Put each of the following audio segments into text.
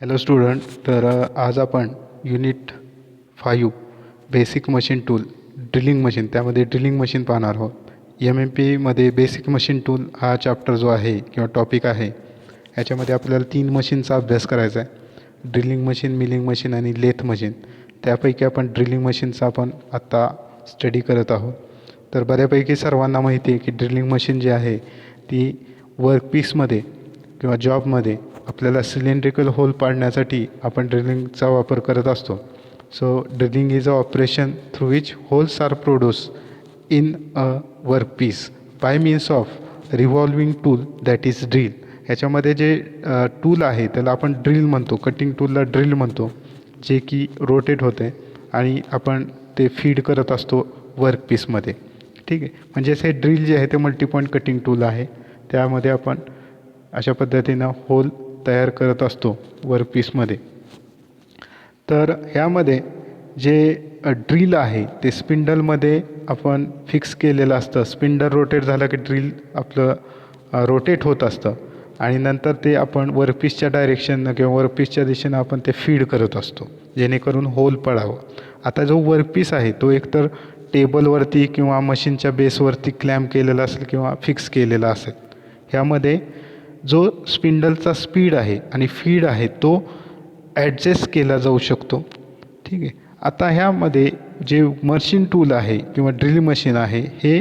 Hello student. आज आपण unit 5 basic machine tool drilling machine त्यामध्ये ड्रिलिंग मशीन पाहणार आहोत. MMPमध्ये बेसिक मशीन टूल हा चॅप्टर जो आहे किंवा टॉपिक आहे ह्याच्यामध्ये आपल्याला 3 मशीनचा अभ्यास करायचा आहे. ड्रिलिंग मशीन, मिलिंग मशीन आणि लेथ मशीन. त्यापैकी आपण ड्रिलिंग मशीनचा आपण आत्ता स्टडी करत आहोत. तर बऱ्यापैकी सर्वांना माहिती आहे की ड्रिलिंग मशीन जी आहे ती वर्कपीसमध्ये किंवा जॉबमध्ये आपल्याला सिलेंड्रिकल होल पाडण्यासाठी आपण ड्रिलिंगचा वापर करत असतो. So drilling is a operation through which holes are produce in a workpiece by means of revolving tool that is drill. ह्याच्यामध्ये जे टूल आहे त्याला आपण ड्रिल म्हणतो, कटिंग टूलला ड्रिल म्हणतो, जे की रोटेट होते आणि आपण ते फीड करत असतो वर्कपीसमध्ये. ठीक आहे, म्हणजेच हे ड्रिल जे आहे ते मल्टीपॉईंट कटिंग टूल आहे. त्यामध्ये आपण अशा पद्धतीनं होल तयार करत असतो वर्कपीसमध्ये. तर ह्यामध्ये जे ड्रिल आहे ते स्पिंडलमध्ये आपण फिक्स केलेलं असतं. स्पिंडल रोटेट झालं की ड्रिल आपलं रोटेट होत असतं आणि नंतर ते आपण वर्कपीसच्या डायरेक्शननं किंवा वर्कपीसच्या दिशेनं आपण ते फीड करत असतो जेणेकरून होल पडावं. आता जो वर्कपीस आहे तो एकतर टेबलवरती किंवा मशीनच्या बेसवरती क्लॅम्प केलेला असेल किंवा फिक्स केलेला असेल. ह्यामध्ये जो स्पिंडलचा स्पीड आहे आणि फीड आहे तो ॲडजस्ट केला जाऊ शकतो. ठीक आहे, आता ह्यामध्ये जे मशीन टूल आहे किंवा ड्रिल मशीन आहे हे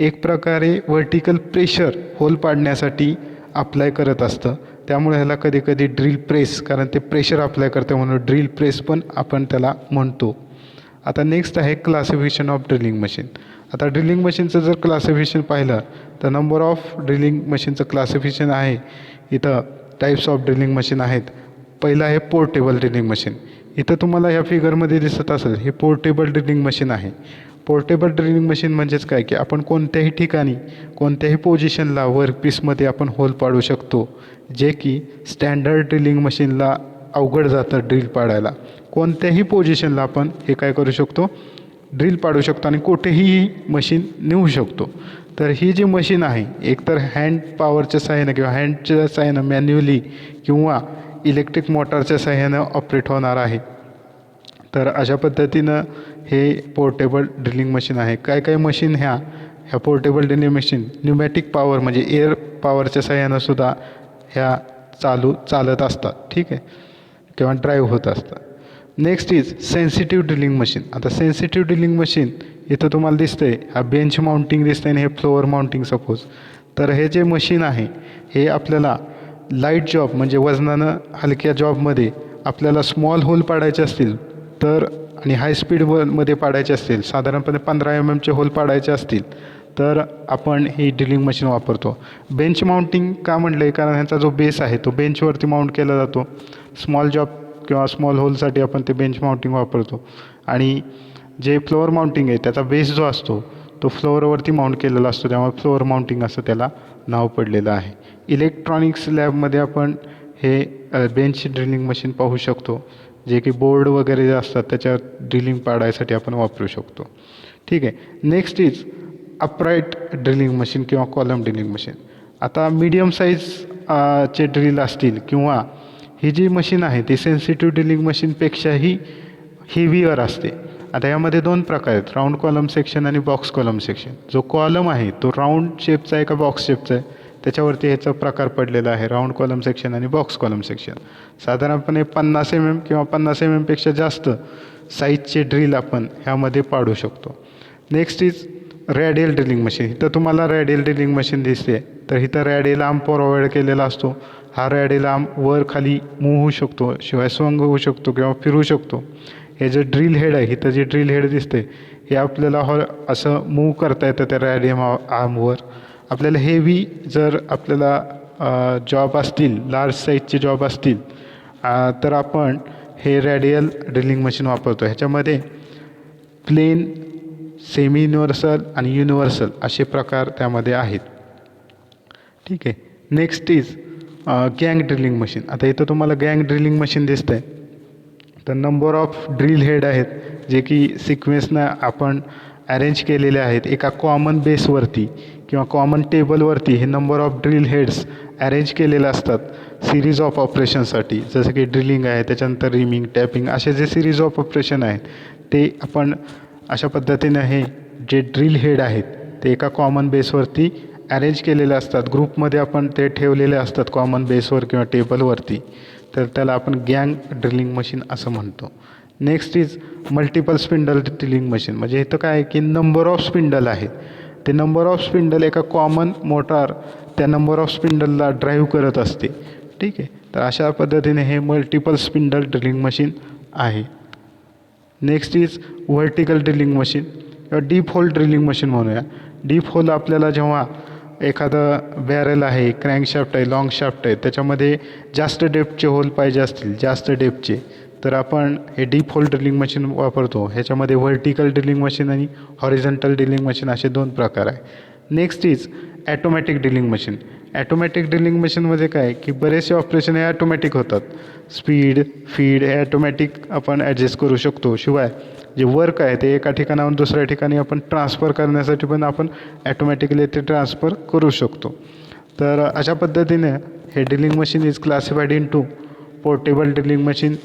एक प्रकारे वर्टिकल प्रेशर होल पाडण्यासाठी अप्लाय करत असतं. त्यामुळे ह्याला कधी कधी ड्रिल प्रेस, कारण ते प्रेशर अप्लाय करतं म्हणून ड्रिल प्रेस पण आपण त्याला म्हणतो. आता नेक्स्ट आहे क्लासिफिकेशन ऑफ ड्रिलिंग मशीन. आता ड्रिलिंग मशीनचं जर क्लासिफिकेशन पाहिलं तर नंबर ऑफ ड्रिलिंग मशीनचं क्लासिफिकेशन आहे. इथं टाईप्स ऑफ ड्रिलिंग मशीन आहेत. पहिलं आहे पोर्टेबल ड्रिलिंग मशीन. इथं तुम्हाला ह्या फिगरमध्ये दिसत असेल हे पोर्टेबल ड्रिलिंग मशीन आहे. पोर्टेबल ड्रिलिंग मशीन म्हणजेच काय की आपण कोणत्याही ठिकाणी कोणत्याही पोझिशनला वर्कपीसमध्ये आपण होल पाडू शकतो, जे की स्टँडर्ड ड्रिलिंग मशीनला अवघड जातं ड्रिल पाडायला. कोणत्याही पोझिशनला आपण हे काय करू शकतो, ड्रिल पाडू शकतो आणि कुठेही मशीन नेऊ शकतो. तर ही जी मशीन आहे एकतर हँड पॉवरच्या सहाय्यानं किंवा हँडच्या सहाय्यानं मॅन्युअली किंवा इलेक्ट्रिक मोटारच्या सहाय्यानं ऑपरेट होणार आहे. तर अशा पद्धतीनं हे पोर्टेबल ड्रिलिंग मशीन आहे. काय काय मशीन ह्या portable drilling machine pneumatic power म्हणजे एअर पॉवरच्या सहाय्यानं सुद्धा ह्या चालत असतात. ठीक आहे, किंवा ड्राईव्ह होत असतात. Next is sensitive drilling machine. आता सेन्सिटिव्ह ड्रिलिंग मशीन इथं तुम्हाला दिसतंय, हा बेंच माउंटिंग दिसतंय आणि हे फ्लोअर माउंटिंग सपोज. तर हे जे मशीन आहे हे आपल्याला लाईट जॉब म्हणजे वजनानं हलक्या जॉबमध्ये आपल्याला स्मॉल होल पाडायचे असतील तर आणि हाय स्पीडमध्ये पाडायचे असतील, साधारणपणे 15 mm होल पाडायचे असतील तर आपण ही ड्रिलिंग मशीन वापरतो. बेंच माउंटिंग का म्हटलं आहे, कारण ह्याचा जो बेस आहे तो बेंचवरती माउंट केला जातो. स्मॉल जॉब किंवा स्मॉल होलसाठी आपण ते बेंच माउंटिंग वापरतो. आणि जे फ्लोअर माउंटिंग आहे त्याचा बेस जो असतो तो फ्लोअरवरती माउंट केलेला असतो, त्यामुळे फ्लोअर माउंटिंग असं त्याला नाव पडलेलं आहे. इलेक्ट्रॉनिक्स लॅबमध्ये आपण हे बेंच ड्रिलिंग मशीन पाहू शकतो, जे की बोर्ड वगैरे जे असतात त्याच्यावर ड्रिलिंग पाडायसाठी आपण वापरू शकतो. ठीक आहे, next is upright drilling machine किंवा कॉलम ड्रिलिंग मशीन. आता मीडियम साईज चे ड्रिल असतील किंवा ही जी मशीन आहे ती सेन्सिटिव्ह ड्रिलिंग मशीनपेक्षाही हेवियर असते. आता यामध्ये 2 प्रकार आहेत, राऊंड कॉलम सेक्शन आणि बॉक्स कॉलम सेक्शन. जो कॉलम आहे तो राऊंड शेपचा आहे का बॉक्स शेपचा आहे त्याच्यावरती ह्याचा प्रकार पडलेला आहे, राऊंड कॉलम सेक्शन आणि बॉक्स कॉलम सेक्शन. साधारणपणे 50 mm किंवा 50 mm पेक्षा जास्त साईजचे ड्रिल आपण ह्यामध्ये पाडू शकतो. Next is radial drilling machine. इथं तुम्हाला रॅडियल ड्रिलिंग मशीन दिसते. तर इथं रॅडियल आर्म प्रोव्हाइड केलेला असतो. हा रॅडियल आर्म वर खाली मूव्ह होऊ शकतो, शिवाय स्वंग होऊ शकतो किंवा फिरू शकतो. हे जे ड्रिल हेड आहे इथं जे ड्रिल हेड दिसते हे आपल्याला असं मूव्ह करता येतं त्या रॅडियल आर्मवर. आपल्याला हेवी जर आपल्याला जॉब असतील, लार्ज साईजचे जॉब असतील तर आपण हे रॅडियल ड्रिलिंग मशीन वापरतो. ह्याच्यामध्ये प्लेन, सेमी युनिव्हर्सल आणि युनिव्हर्सल असे प्रकार त्यामध्ये आहेत. ठीक आहे, नेक्स्ट इज गँग ड्रिलिंग मशीन. आता इथं तुम्हाला गँग ड्रिलिंग मशीन दिसतं आहे. तर नंबर ऑफ ड्रिल हेड आहेत जे की सिक्वेन्सनं आपण अरेंज केलेले आहेत एका कॉमन बेसवरती किंवा कॉमन टेबलवरती. हे number of drill heads arrange केलेले असतात सिरीज ऑफ ऑपरेशनसाठी, जसं की ड्रिलिंग आहे, त्याच्यानंतर रिमिंग, टॅपिंग, असे जे सिरीज ऑफ ऑपरेशन आहेत ते आपण अशा पद्धतीने हे जे ड्रिल हेड आहेत ते एका कॉमन बेसवरती अरेंज केलेले असतात. ग्रुपमध्ये आपण ते ठेवलेले असतात कॉमन बेसवर किंवा टेबलवरती, तर त्याला आपण गँग ड्रिलिंग मशीन असं म्हणतो. Next is multiple spindle drilling machine. म्हणजे इथं काय आहे की नंबर ऑफ स्पिंडल आहेत, ते नंबर ऑफ स्पिंडल एका कॉमन मोटार त्या नंबर ऑफ स्पिंडलला ड्राईव्ह करत असते. ठीक आहे, तर अशा पद्धतीने हे मल्टिपल स्पिंडल ड्रिलिंग मशीन आहे. Next is vertical drilling machine किंवा डीप होल ड्रिलिंग मशीन म्हणूया. डीप होल आपल्याला जेव्हा एखादं बॅरल आहे, क्रँकशाफ्ट आहे, लॉंग शाफ्ट आहे, त्याच्यामध्ये जास्त डेप्थचे होल पाहिजे असतील, जास्त डेप्थचे, तर आपण हे डीप होल ड्रिलिंग मशीन वापरतो. ह्याच्यामध्ये व्हर्टिकल ड्रिलिंग मशीन आणि हॉरिझॉन्टल ड्रिलिंग मशीन असे दोन प्रकार आहे. Next is automatic drilling machine. Automatic drilling मशीनमध्ये काय की बरेचसे ऑपरेशन हे ॲटोमॅटिक होतात. स्पीड, फीड हे ॲटोमॅटिक आपण ॲडजस्ट करू शकतो. शिवाय जे वर्क आहे ते एका ठिकाणाहून दुसऱ्या ठिकाणी आपण ट्रान्सफर करण्यासाठी पण आपण ॲटोमॅटिकली ते ट्रान्सफर करू शकतो. तर अशा पद्धतीने हे drilling machine is classified into portable drilling machine,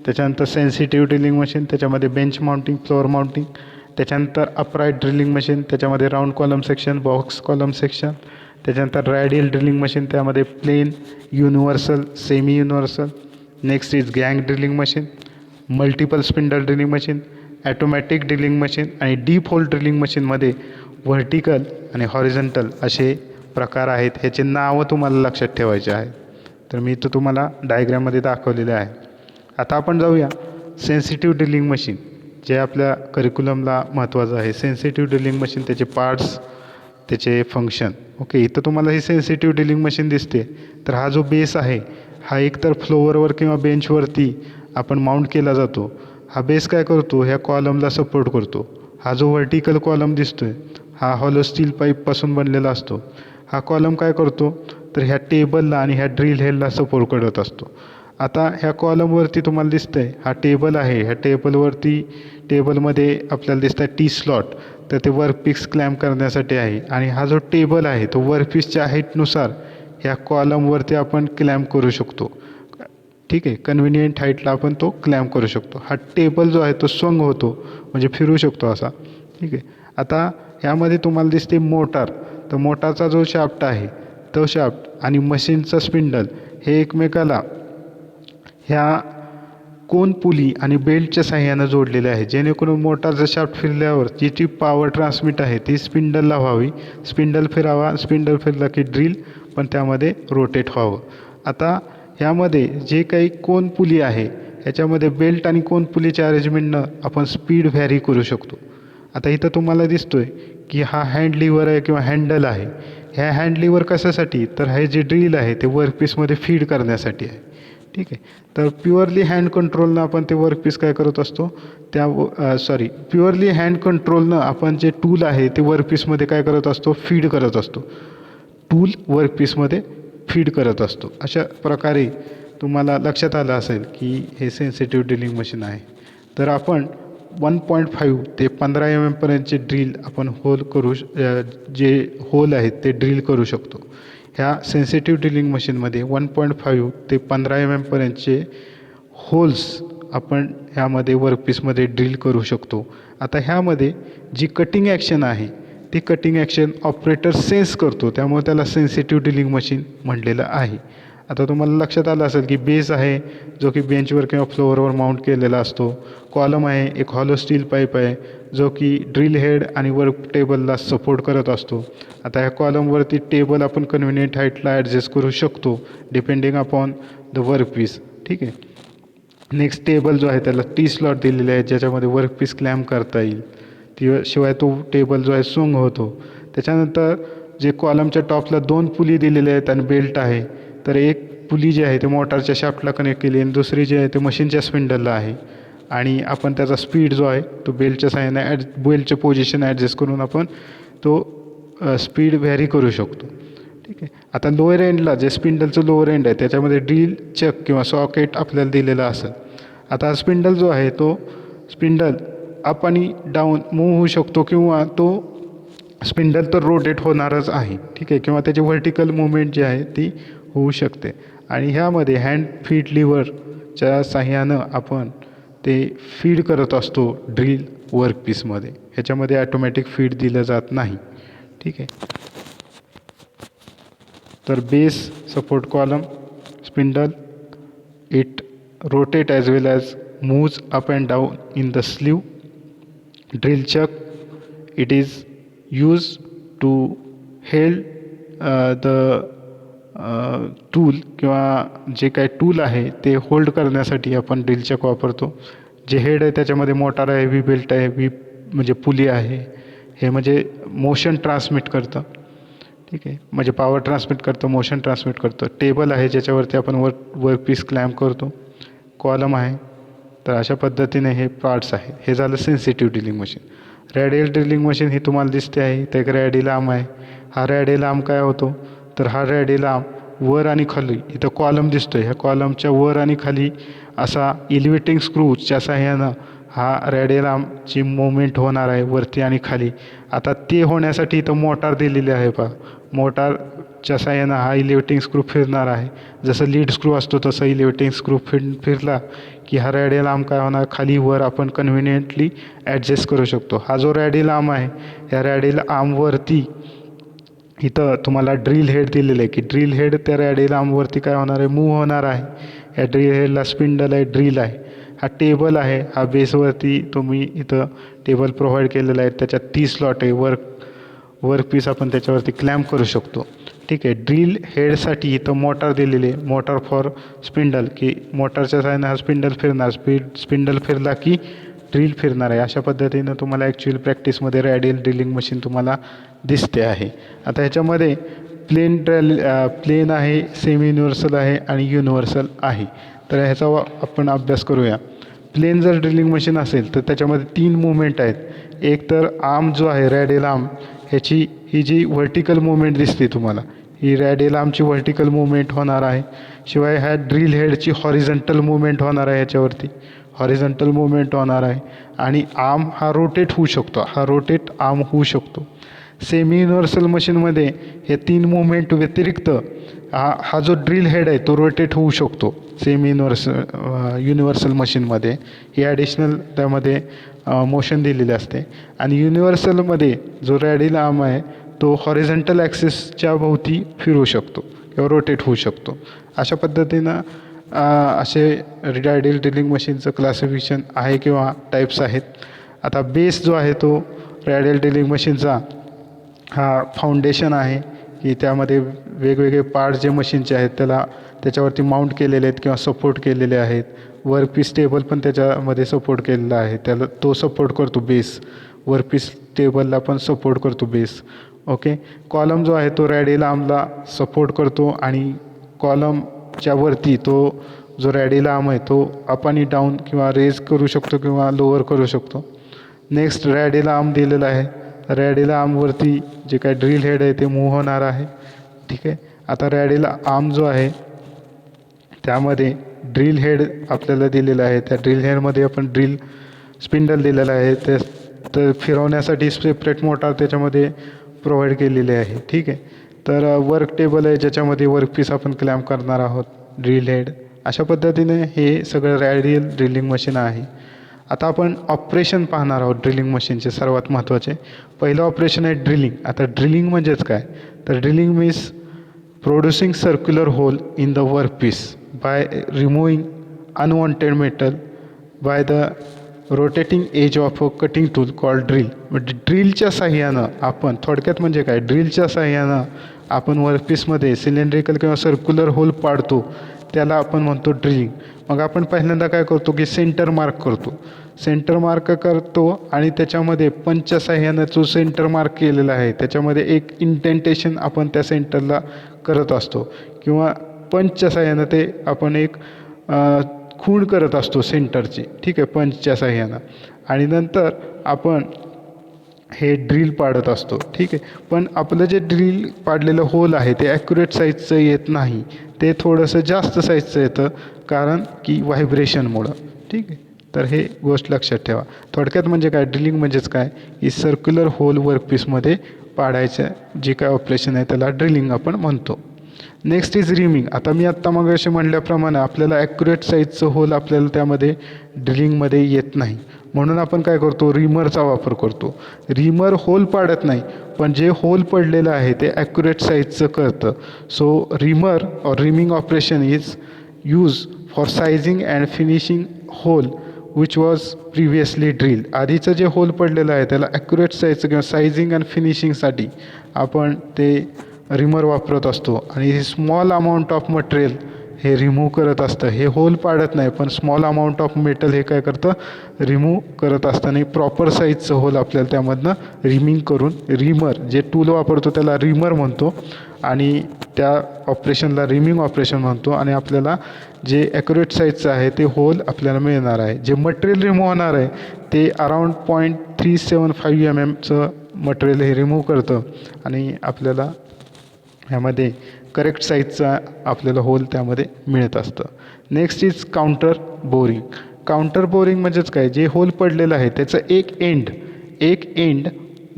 त्याच्यानंतर सेन्सिटिव्ह ड्रिलिंग मशीन, त्याच्यामध्ये बेंच माउंटिंग, फ्लोअर माउंटिंग, त्याच्यानंतर अपराईट ड्रिलिंग मशीन, त्याच्यामध्ये round column section, box column section, त्याच्यानंतर रॅडियल ड्रिलिंग मशीन, त्यामध्ये plane, universal, semi universal. Next is गँग drilling machine, multiple spindle drilling machine, automatic drilling machine आणि deep hole drilling मशीनमध्ये vertical आणि horizontal असे प्रकार आहेत. ह्याचे नावं तुम्हाला लक्षात ठेवायचे आहेत. तर मी इथं तुम्हाला डायग्राममध्ये दाखवलेले आहे. आता आपण जाऊया सेन्सिटिव्ह ड्रिलिंग मशीन, जे आपल्या करिक्युलमला महत्त्वाचं आहे. सेन्सिटिव्ह ड्रिलिंग मशीन, त्याचे पार्ट्स, त्याचे फंक्शन. ओके, इथं तुम्हाला ही सेन्सिटिव्ह ड्रिलिंग मशीन दिसते. तर हा जो बेस आहे हा एकतर फ्लोअरवर किंवा बेंचवरती आपण माउंट केला जातो. हा बेस काय करतो, ह्या कॉलमला सपोर्ट करतो. हा जो व्हर्टिकल कॉलम दिसतोय हा हॉलो स्टील पाईपपासून बनलेला असतो. हा कॉलम काय करतो तर ह्या टेबलला आणि ह्या ड्रिल हेडला सपोर्ट करत असतो. आता ह्या कॉलमवरती तुम्हाला दिसतंय हा टेबल आहे. ह्या टेबलमध्ये आपल्याला दिसतं आहे टी स्लॉट, तर ते वर्कपीस क्लॅम्प करण्यासाठी आहे. आणि हा जो टेबल आहे तो वर्कपीसच्या हाईटनुसार ह्या कॉलमवरती आपण क्लॅम्प करू शकतो. ठीक आहे, कन्व्हिनियंट हाईटला आपण तो क्लॅम्प करू शकतो. हा टेबल जो आहे तो स्वंग होतो, म्हणजे फिरू शकतो असा. ठीक आहे, आता ह्यामध्ये तुम्हाला दिसते मोटार. तर मोटारचा जो शाफ्ट आहे तो शाफ्ट आणि मशीनचं स्पिंडल हे एकमेकाला ह्या कोन पुली आणि बेल्टच्या साह्यानं जोडलेले आहे, जेणेकरून मोटारचं शाफ्ट फिरल्यावर जी पॉवर ट्रान्समिट आहे ती स्पिंडलला व्हावी. स्पिंडल फिरावा, स्पिंडल फिरला की ड्रिल पण त्यामध्ये रोटेट व्हावं. आता ह्यामध्ये जे काही कोन पुली आहे ह्याच्यामध्ये बेल्ट आणि कोन पुलीच्या अरेंजमेंटनं आपण स्पीड व्हॅरी करू शकतो. आता इथं तुम्हाला दिसतोय की हा हँड लिव्हर आहे किंवा हँडल आहे. ह्या हँड लिव्हर कशासाठी तर हे जे ड्रिल आहे ते वर्कपीसमध्ये फीड करण्यासाठी आहे. ठीक आहे, तर प्युअरली हँड कंट्रोलनं आपण ते वर्कपीस काय करत असतो प्युअरली हँड कंट्रोलनं आपण जे टूल आहे ते वर्कपीसमध्ये काय करत असतो, फीड करत असतो. टूल वर्कपीसमध्ये फीड करत असतो. अशा प्रकारे तुम्हाला लक्षात आलं असेल की हे सेन्सिटिव्ह ड्रिलिंग मशीन आहे. तर आपण 1.5 ते 15 mm पर्यंतचे ड्रिल आपण जे होल आहेत ते ड्रिल करू शकतो. ह्या सेन्सिटिव्ह ड्रिलिंग मशीनमध्ये 1.5 ते 15 mm पर्यंतचे होल्स आपण ह्यामध्ये वर्कपीसमध्ये ड्रिल करू शकतो. आता ह्यामध्ये जी कटिंग ॲक्शन आहे ती कटिंग ॲक्शन ऑपरेटर सेन्स करतो, त्यामुळे त्याला सेन्सिटिव्ह ड्रिलिंग मशीन म्हटलेलं आहे. आता तुम्हाला लक्षात आलं असेल की बेस आहे जो की बेंचवर किंवा फ्लोअरवर माउंट केलेला असतो. कॉलम आहे, एक हॉलो स्टील पाईप आहे जो की ड्रिल हेड आणि वर्क टेबलला सपोर्ट करत असतो. आता ह्या कॉलमवरती टेबल आपण कन्व्हिनियंट हाईटला ॲडजस्ट करू शकतो डिपेंडिंग अपॉन द वर्कपीस. ठीक आहे, नेक्स्ट टेबल जो आहे त्याला टी स्लॉट दिलेले आहे ज्याच्यामध्ये वर्कपीस क्लॅम्प करता येईल. शिवाय तो टेबल जो आहे स्वंग होतो. त्याच्यानंतर जे कॉलमच्या टॉपला 2 पुली दिलेले आहेत आणि बेल्ट आहे, तर एक पुली जी आहे ते मोटारच्या शाफ्टला कनेक्ट केली आणि दुसरी जी आहे ते मशीनच्या स्पिंडलला आहे. आणि आपण त्याचा स्पीड जो आहे तो बेल्टच्या साह्याने बेल्टचे पोझिशन ॲडजस्ट करून आपण तो स्पीड व्हॅरी करू शकतो. ठीक आहे, आता लोअर एंडला जे स्पिंडलचं लोअर एंड आहे त्याच्यामध्ये ड्रिल चक किंवा सॉकेट आपल्याला दिलेला असेल. आता स्पिंडल जो आहे तो स्पिंडल अप आणि डाऊन मूव्ह होऊ शकतो किंवा तो स्पिंडल तर रोटेट होणारच आहे, ठीक आहे, किंवा त्याची व्हर्टिकल मुवमेंट जी आहे ती होऊ शकते. आणि ह्यामध्ये हँड फीड लिव्हरच्या साह्यानं आपण ते फीड करत असतो ड्रिल वर्कपीसमध्ये. ह्याच्यामध्ये ॲटोमॅटिक फीड दिलं जात नाही, ठीक आहे. तर base support column spindle it rotate as well as moves up and down in the sleeve. Drill chuck, it is used to hold the tool किंवा जे काही टूल आहे ते होल्ड करण्यासाठी आपण ड्रिल चक वापरतो. जे हेड आहे त्याच्यामध्ये मोटार आहे, व्ही बेल्ट आहे, व्ही म्हणजे पुली आहे. हे म्हणजे मोशन ट्रान्समिट करतं, ठीक आहे, म्हणजे पॉवर ट्रान्समिट करतं, मोशन ट्रान्समिट करतं. टेबल आहे ज्याच्यावरती आपण वर्कपीस क्लॅम्प करतो. कॉलम आहे. तर अशा पद्धतीने हे पार्ट्स आहेत. हे झालं sensitive drilling machine. Radial drilling machine ही तुम्हाला दिसते आहे. इथं एक रॅडियल आर्म आहे. हा रॅडियल आर्म काय होतो तर हा रॅडियल आर्म वर आणि खाली, इथं कॉलम दिसतोय, ह्या कॉलमच्या वर आणि खाली असा इलिव्हेटिंग स्क्रूच्या साह्यानं हा रॅडियल आर्मची मुवमेंट होणार आहे वरती आणि खाली. आता ते होण्यासाठी इथं मोटार दिलेली आहे पहा. मोटारच्या साह्यानं हा इलिव्हेटिंग स्क्रू फिरणार आहे. जसं लीड स्क्रू असतो तसं इलिव्हेटिंग स्क्रू फिरला की हा रॅडियल आर्म काय होणार, खाली वर आपण कन्व्हिनियंटली ॲडजस्ट करू शकतो. हा जो रॅडियल आर्म आहे या रॅडियल आर्मवरती इथं तुम्हाला ड्रिल हेड दिलेलं आहे की ड्रिल हेड त्या रॅडियल आर्मवरती काय होणार आहे, मूव्ह होणार आहे. या ड्रिल हेडला स्पिंडल आहे, ड्रिल आहे. हा टेबल आहे. हा बेसवरती तुम्ही इथं टेबल प्रोव्हाइड केलेला आहे. त्याच्यात 30 स्लॉट आहे. वर्कपीस आपण त्याच्यावरती क्लॅम्प करू शकतो, ठीक आहे. ड्रिल हेडसाठी इथं मोटार दिलेली आहे. मोटार फॉर स्पिंडल की मोटारच्या साहाय्याने हा स्पिंडल फिरणार. स्पिंडल फिरला की ड्रिल फिरणार आहे. अशा पद्धतीनं तुम्हाला ॲक्च्युअल प्रॅक्टिसमध्ये रॅडियल ड्रिलिंग मशीन तुम्हाला दिसते आहे. आता ह्याच्यामध्ये प्लेन आहे, सेमी युनिव्हर्सल आहे आणि युनिव्हर्सल आहे. तर ह्याचा आपण अभ्यास करूया. प्लेन जर ड्रिलिंग मशीन असेल तर त्याच्यामध्ये 3 मुवमेंट आहेत. एक तर आर्म जो आहे रॅडियल आर्म, ह्याची ही जी व्हर्टिकल मुवमेंट दिसते तुम्हाला, ही रॅडियल आर्मची व्हर्टिकल मुवमेंट होणार आहे. शिवाय ह्या ड्रिल हेडची हॉरिझॉन्टल मुवमेंट होणार आहे, ह्याच्यावरती हॉरिझॉन्टल मुवमेंट होणार आहे. आणि आर्म हा रोटेट होऊ शकतो, हा रोटेट आर्म होऊ शकतो. सेमी युनिव्हर्सल मशीनमध्ये हे 3 मुवमेंट व्यतिरिक्त हा जो ड्रिल हेड आहे तो रोटेट होऊ शकतो. सेमी युनिव्हर्सल मशीनमध्ये ही ॲडिशनल त्यामध्ये मोशन दिलेले असते. आणि युनिव्हर्सलमध्ये जो रॅडियल आर्म आहे तो हॉरिझॉन्टल ॲक्सिसच्या भोवती फिरू शकतो किंवा रोटेट होऊ शकतो. अशा पद्धतीनं असे रॅडियल ड्रिलिंग मशीनचं क्लासिफिकेशन आहे किंवा टाईप्स आहेत. आता बेस जो आहे तो रॅडियल ड्रिलिंग मशीनचा हा फाउंडेशन आहे की त्यामध्ये वेगवेगळे पार्ट्स जे मशीनचे आहेत त्याच्यावरती माउंट केलेले आहेत किंवा सपोर्ट केलेले आहेत. वर्कपीस टेबल पण त्याच्यामध्ये सपोर्ट केलेला आहे, त्याला तो सपोर्ट करतो बेस. वर्कपीस टेबलला पण सपोर्ट करतो बेस, ओके. कॉलम जो आहे तो रॅडियल आर्मला सपोर्ट करतो आणि कॉलमच्या वरती तो जो रॅडियल आर्म आहे तो अप आणि डाऊन किंवा रेज करू शकतो किंवा लोअर करू शकतो. नेक्स्ट रॅडियल आर्म दिलेला आहे. रॅडियल आर्मवरती जे काय ड्रिल हेड आहे ते मूव्ह होणार आहे, ठीक आहे. आता रॅडियल आर्म जो आहे त्यामध्ये ड्रिल हेड आपल्याला दिलेलं आहे. त्या ड्रिल हेडमध्ये आपण ड्रिल स्पिंडल दिलेलं आहे. तर फिरवण्यासाठी सेपरेट मोटार त्याच्यामध्ये प्रोव्हाइड केलेले आहे, ठीक आहे. तर वर्क टेबल आहे ज्याच्यामध्ये वर्कपीस आपण क्लॅम्प करणार आहोत, ड्रिल हेड. अशा पद्धतीने हे सगळं रॅडियल ड्रिलिंग मशीन आहे. आता आपण ऑपरेशन पाहणार आहोत ड्रिलिंग मशीनचे सर्वात महत्त्वाचे. पहिलं ऑपरेशन आहे ड्रिलिंग. आता ड्रिलिंग म्हणजेच काय तर drilling means producing circular hole in the workpiece by removing unwanted metal by the rotating edge of a cutting tool called drill. म्हणजे ड्रिलच्या साह्यानं आपण थोडक्यात म्हणजे काय, ड्रिलच्या साह्यानं आपण वर्कपीसमध्ये सिलेंड्रिकल किंवा सर्क्युलर होल पाडतो, त्याला आपण म्हणतो ड्रिलिंग. मग आपण पहिल्यांदा काय करतो की सेंटर मार्क करतो. सेंटर मार्क करतो आणि त्याच्यामध्ये पंचच्या साह्यानं जो सेंटर मार्क केलेला आहे त्याच्यामध्ये एक इंटेंटेशन आपण त्या सेंटरला करत असतो किंवा पंचच्या साह्यानं ते आपण एक खूण करत असतो सेंटरची, ठीक आहे, पंचच्या साह्यानं. आणि नंतर आपण हे ड्रिल पाडत असतो, ठीक आहे. पण आपलं जे ड्रिल पाडलेलं होल आहे ते ॲक्युरेट साईजचं येत नाही, ते थोडंसं जास्त साईजचं येतं कारण की व्हायब्रेशनमुळं, ठीक आहे. तर हे गोष्ट लक्षात ठेवा. थोडक्यात म्हणजे काय, ड्रिलिंग म्हणजेच काय की सर्क्युलर होल वर्कपीसमध्ये पाडायचं जे काय ऑपरेशन आहे त्याला ड्रिलिंग आपण म्हणतो. Next is rhyming. आता मी आत्ता मग असे म्हटल्याप्रमाणे आपल्याला ॲक्युरेट साईजचं होल आपल्याला त्यामध्ये ड्रिलिंगमध्ये येत नाही, म्हणून आपण काय करतो, रिमरचा वापर करतो. रिमर होल पाडत नाही, पण जे होल पडलेलं आहे ते ॲक्युरेट साईजचं करतं. So reamer or reaming operation is use for sizing and finishing hole which was previously drill. आधीचं जे होल पडलेलं आहे त्याला ॲक्युरेट साईजचं किंवा सायझिंग अँड फिनिशिंगसाठी आपण ते रिमर वापरत असतो. आणि हे स्मॉल अमाऊंट ऑफ मटेरियल हे रिमूव्ह करत असतं. हे होल पाडत नाही, पण स्मॉल अमाऊंट ऑफ मेटल हे काय करतं, रिमूव्ह करत असताना प्रॉपर साईजचं होल आपल्याला त्यामधनं रिमिंग करून, रिमर जे टूल वापरतो त्याला रिमर म्हणतो आणि त्या ऑपरेशनला रिमिंग ऑपरेशन म्हणतो. आणि आपल्याला जे ॲक्युरेट साईजचं आहे ते होल आपल्याला मिळणार आहे. जे मटेरियल रिमूव्ह होणार आहे ते अराऊंड 0.375 mm मटेरियल हे रिमूव्ह करतं आणि आपल्याला ह्यामध्ये करेक्ट साईजचा आपल्याला होल त्यामध्ये मिळत असतं. Next is counter boring. Counter boring म्हणजेच काय, जे होल पडलेलं आहे त्याचं एक एंड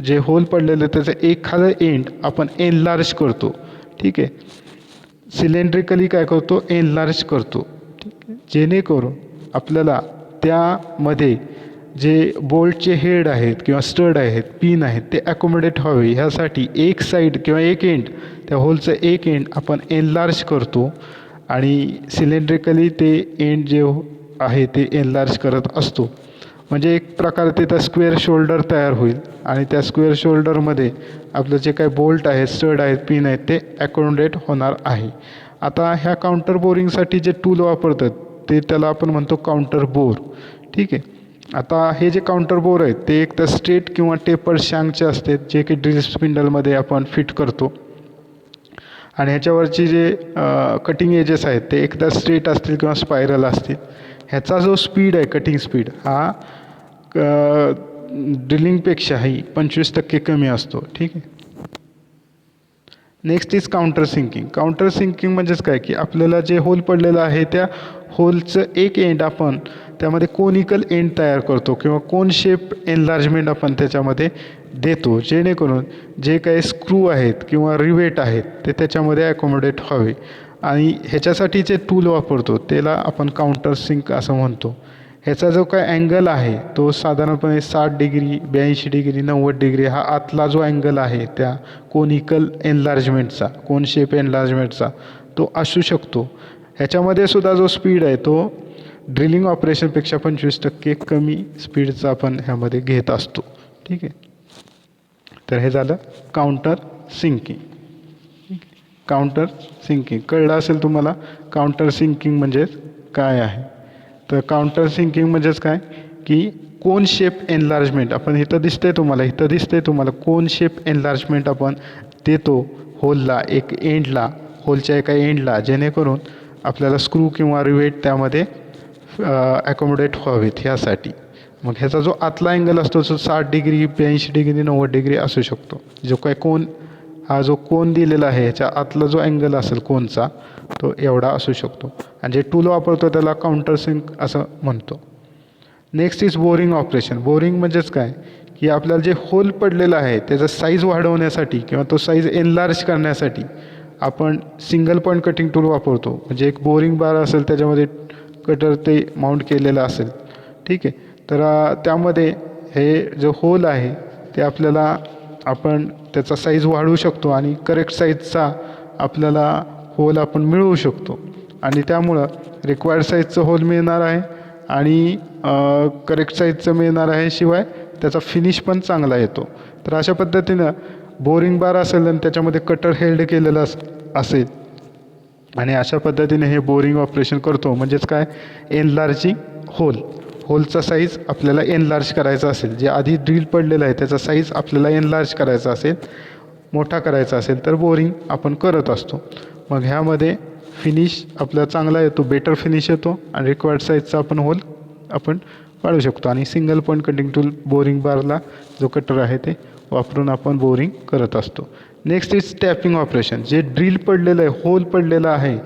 जे होल पडलेलं आहे त्याचं एखादं एंड आपण एनलार्ज करतो. ठीक आहे, सिलेंड्रिकली काय करतो, एनलार्ज करतो. ठीक आहे, जेणेकरून आपल्याला त्यामध्ये जे बोल्टचे हेड आहेत किंवा स्टड आहेत, पिन आहेत, ते ॲकोमोडेट व्हावे ह्यासाठी एक साईड किंवा एक एंड, त्या होलचं एक एंड आपण एनलार्ज करतो आणि सिलेंड्रिकली ते एंड जे आहे ते एनलार्ज करत असतो. म्हणजे एक प्रकारे तिथं स्क्वेअर शोल्डर तयार होईल आणि त्या स्क्वेअर शोल्डरमध्ये आपलं जे काही बोल्ट आहेत, स्टड आहेत, पिन आहेत ते ॲकोमोडेट होणार आहे. आता ह्या काउंटर बोरिंगसाठी जे टूल वापरतात ते त्याला आपण म्हणतो काउंटर बोर. ठीक आहे, आता हे जे काउंटर बोर आहेत ते एक तर स्ट्रेट किंवा टेपर शँकचे असतात, जे की ड्रिल स्पिंडलमध्ये आपण फिट करतो. आणि ह्याच्यावरची जे कटिंग एजेस आहेत ते एकदा स्ट्रेट असतील किंवा स्पायरल असतील. ह्याचा जो स्पीड आहे, कटिंग स्पीड हा ड्रिलिंगपेक्षाही 25% कमी असतो. ठीक आहे. Next is counter sinking. Counter sinking म्हणजेच काय की आपल्याला जे होल पडलेलं आहे त्या होलचं एक एंड आपण त्यामध्ये कोनिकल एंड तयार करतो किंवा कोन शेप एनलार्जमेंट आपण त्याच्यामध्ये देतो, जेणेकरून जे काही स्क्रू आहेत किंवा रिवेट आहेत ते त्याच्यामध्ये ॲकोमोडेट व्हावे. आणि ह्याच्यासाठी जे टूल वापरतो त्याला आपण काउंटर सिंक असं म्हणतो. ह्याचा जो काय अँगल आहे तो साधारणपणे 60 डिग्री, 82 डिग्री, 90 डिग्री हा आतला जो अँगल आहे त्या कोनिकल एनलार्जमेंटचा, कोन शेप एनलार्जमेंटचा तो असू शकतो. ह्याच्यामध्ये सुद्धा जो स्पीड आहे तो ड्रिलिंग ऑपरेशनपेक्षा 25% कमी स्पीडचा आपण ह्यामध्ये घेत असतो. ठीक आहे, तर हे झालं काउंटर सिंकिंग. काउंटर सिंकिंग कळलं असेल तुम्हाला, काउंटर सिंकिंग म्हणजे काय आहे. तर काउंटर सिंकिंग म्हणजेच काय की कोन शेप एनलार्जमेंट आपण इथं दिसतंय तुम्हाला कोन शेप एनलार्जमेंट आपण देतो होलला, एक एंडला, होलच्या एका एंडला, जेणेकरून आपल्याला स्क्रू किंवा रिवेट त्यामध्ये ॲकोमोडेट व्हावेत ह्यासाठी. मग ह्याचा जो आतला अँगल असतो तो 60 डिग्री, 82 डिग्री, 90 डिग्री असू शकतो. जो काय कोन, हा जो कोन दिलेला आहे ह्याच्या आतला जो अँगल असेल कोनचा तो एवढा असू शकतो. आणि जे टूल वापरतो त्याला काउंटर सिंक असं म्हणतो. Next is boring operation. Boring म्हणजेच काय की आपल्याला जे होल पडलेलं आहे त्याचा साईज वाढवण्यासाठी किंवा तो साईज एनलार्ज करण्यासाठी आपण सिंगल पॉईंट कटिंग टूल वापरतो. म्हणजे एक बोरिंग बार असेल त्याच्यामध्ये कटर ते माउंट केलेलं असेल. ठीक आहे, तर त्यामध्ये हे जो होल आहे ते आपल्याला आपण त्याचा साईज वाढवू शकतो आणि करेक्ट साईजचा आपल्याला होल आपण मिळवू शकतो. आणि त्यामुळं रिक्वायर्ड साईजचं होल मिळणार आहे आणि करेक्ट साईजचं मिळणार आहे, शिवाय त्याचा फिनिश पण चांगला येतो. तर अशा पद्धतीनं बोरिंग बार असेल आणि त्याच्यामध्ये कटर हेल्ड केलेलं असेल आणि अशा पद्धतीने हे बोरिंग ऑपरेशन करतो. म्हणजेच काय, एनलार्जिंग होलचा साईज आपल्याला एनलार्ज करायचा असेल, जे आधी ड्रिल पडलेलं आहे त्याचा साईज आपल्याला एनलार्ज करायचा असेल, मोठा करायचा असेल तर बोरिंग आपण करत असतो. मग ह्यामध्ये फिनिश आपला चांगला येतो, बेटर फिनिश येतो आणि रिक्वायर्ड साईजचा आपण होल आपण पाडू शकतो. आणि single point cutting tool boring बारला जो कटर आहे ते वापरून आपण बोरिंग करत असतो. Next is tapping operation. जे ड्रिल पडलेलं आहे, होल पडलेला आहे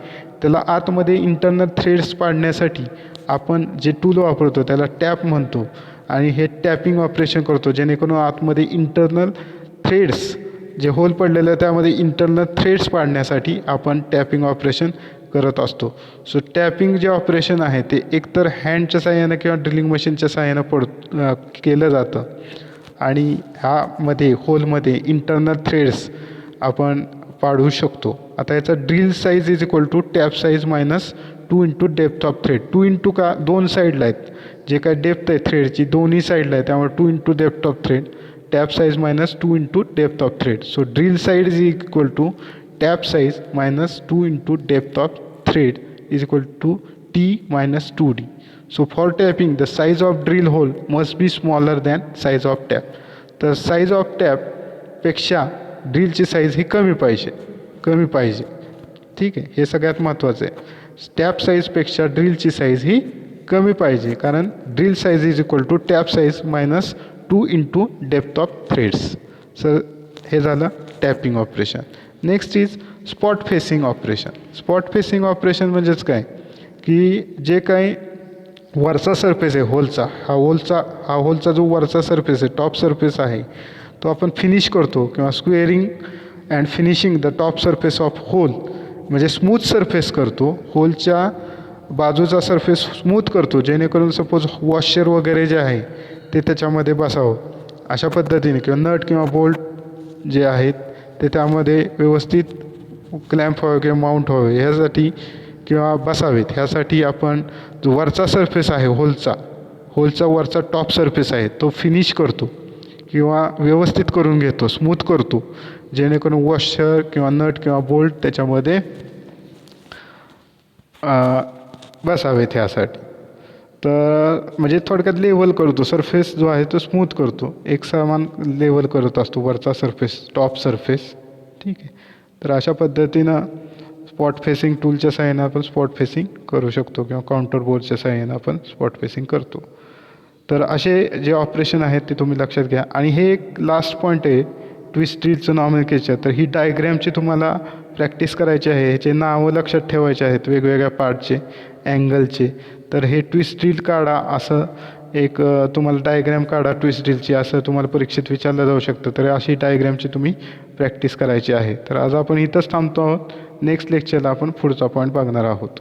त्याला आतमध्ये इंटरनल थ्रेड्स पाडण्यासाठी आपण जे टूल वापरतो त्याला टॅप म्हणतो आणि हे टॅपिंग ऑपरेशन करतो, जेणेकरून आतमध्ये इंटरनल थ्रेड्स जे होल पडलेलं आहे त्यामध्ये इंटरनल थ्रेड्स पाडण्यासाठी आपण टॅपिंग ऑपरेशन करत असतो. सो टॅपिंग जे ऑपरेशन आहे ते एकतर हँडच्या साहाय्यानं किंवा ड्रिलिंग मशीनच्या साहाय्यानं केलं जातं आणि ह्यामध्ये होलमध्ये इंटरनल थ्रेड्स आपण पाडू शकतो. आता याचा drill size is equal to tap size minus 2 into depth of thread. 2 into का, दोन साईडला आहेत, जे काय डेप्थ आहे थ्रेडची दोन्ही साईडला आहे, त्यामुळे 2 into depth of thread, tap size minus 2 into depth of thread. So drill size is equal to tap size minus 2 into depth of thread is equal to T minus 2D. So for tapping the size of drill hole must be smaller than size of tap. तर size of tap पेक्षा ड्रिलची size ही कमी पाहिजे. ठीक आहे, हे सगळ्यात महत्त्वाचं आहे. टॅप साईजपेक्षा ड्रिलची साईज ही कमी पाहिजे, कारण drill size is equal to tap size minus 2 into depth of threads. Sir हे झालं tapping operation. Next is spot facing operation. Spot facing operation म्हणजेच काय की जे काही वरचा सरफेस आहे होलचा, हा होलचा जो वरचा सरफेस आहे, टॉप सरफेस आहे, तो आपण फिनिश करतो किंवा squaring and finishing the top surface of hole, म्हणजे स्मूथ सरफेस करतो. होलच्या बाजूचा सरफेस स्मूथ करतो, जेणेकरून सपोज वॉशर वगैरे जे आहे ते त्याच्यामध्ये बसावं अशा पद्धतीने, किंवा नट किंवा बोल्ट जे आहेत ते त्यामध्ये व्यवस्थित क्लॅम्प व्हावे किंवा माउंट व्हावे ह्यासाठी किंवा बसावेत ह्यासाठी आपण जो वरचा सरफेस आहे होलचा वरचा टॉप सरफेस आहे तो फिनिश करतो किंवा व्यवस्थित करून घेतो, स्मूथ करतो, जेणेकरून वॉशर किंवा नट किंवा बोल्ट त्याच्यामध्ये बसावेत ह्यासाठी. तर म्हणजे थोडक्यात लेवल करतो, सरफेस जो आहे तो स्मूथ करतो, एक समान लेवल करत असतो वरचा सरफेस, टॉप सरफेस. ठीक आहे, तर अशा पद्धतीनं स्पॉट फेसिंग टूलच्या साहाय्यानं आपण स्पॉट फेसिंग करू शकतो किंवा काउंटर बोर्डच्या साहाय्यानं आपण स्पॉट फेसिंग करतो. तर असे जे ऑपरेशन आहेत ते तुम्ही लक्षात घ्या. आणि हे एक लास्ट पॉईंट आहे ट्विस्ट ड्रिलचं नॉमेनक्लेचर. तर ही डायग्रॅमची तुम्हाला प्रॅक्टिस करायची आहे, ह्याचे नावं लक्षात ठेवायचे आहेत वेगवेगळ्या पार्टचे, अँगलचे. तर हे ट्विस्ट ड्रिल काढा असं एक तुम्हाला डायग्रॅम काढा ट्विस्ट ड्रिलची असं तुम्हाला परीक्षेत विचारलं जाऊ शकतं. तर अशी डायग्रॅमची तुम्ही प्रॅक्टिस करायची आहे. तर आज आपण इथंच थांबतो आहोत. नेक्स्ट लेक्चरला आपण पुढचा पॉईंट बघणार आहोत.